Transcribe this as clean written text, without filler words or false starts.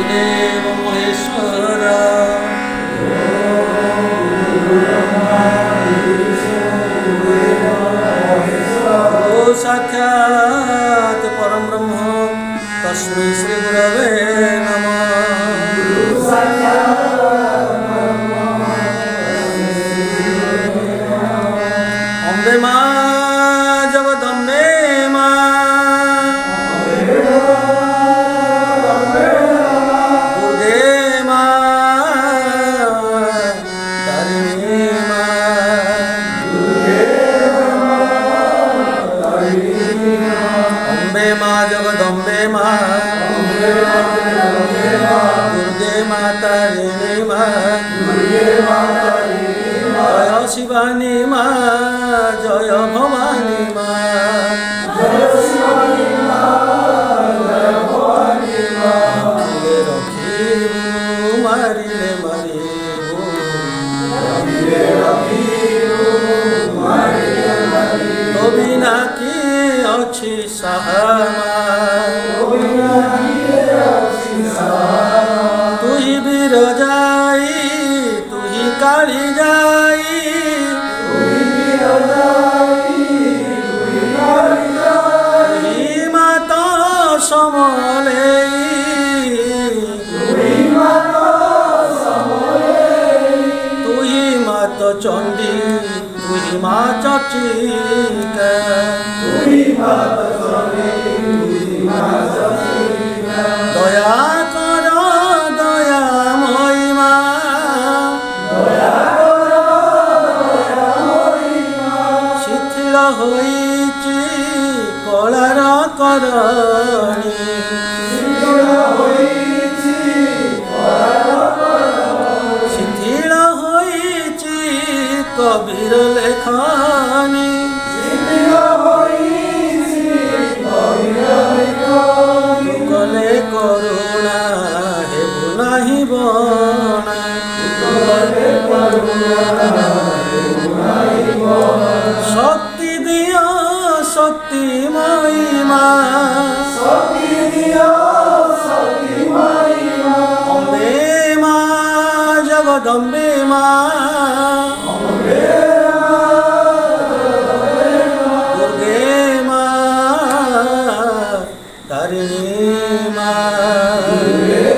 गुरुदेव महेश्वर गुरु साक्षात् परम ब्रह्म तस्मै श्री गुरवे नमः। अम्बे मां जगदम्बे मां दुर्गे मां तारिणी मां अम्बे मां जगदम्बे मां दुर्गे मां तारिणी मां जय शिवानी मां जय भवानी मां रखिबु मारिले मारिबु तो बिना कि अछि तु ही बिरजाई तु ही काली जाई माता समले तु ही माता चंडी तु ही माँ चर्चिका दया कर दया महिमा शिथिल होइछि कलार करणी शिथिल होइछि कबीर लेखनी कले करुणा हेबु नाही बना शक्ति दिया शक्ति महिमा अम्बे मां जगदम्बे मां दुर्गे मां तारिणी मां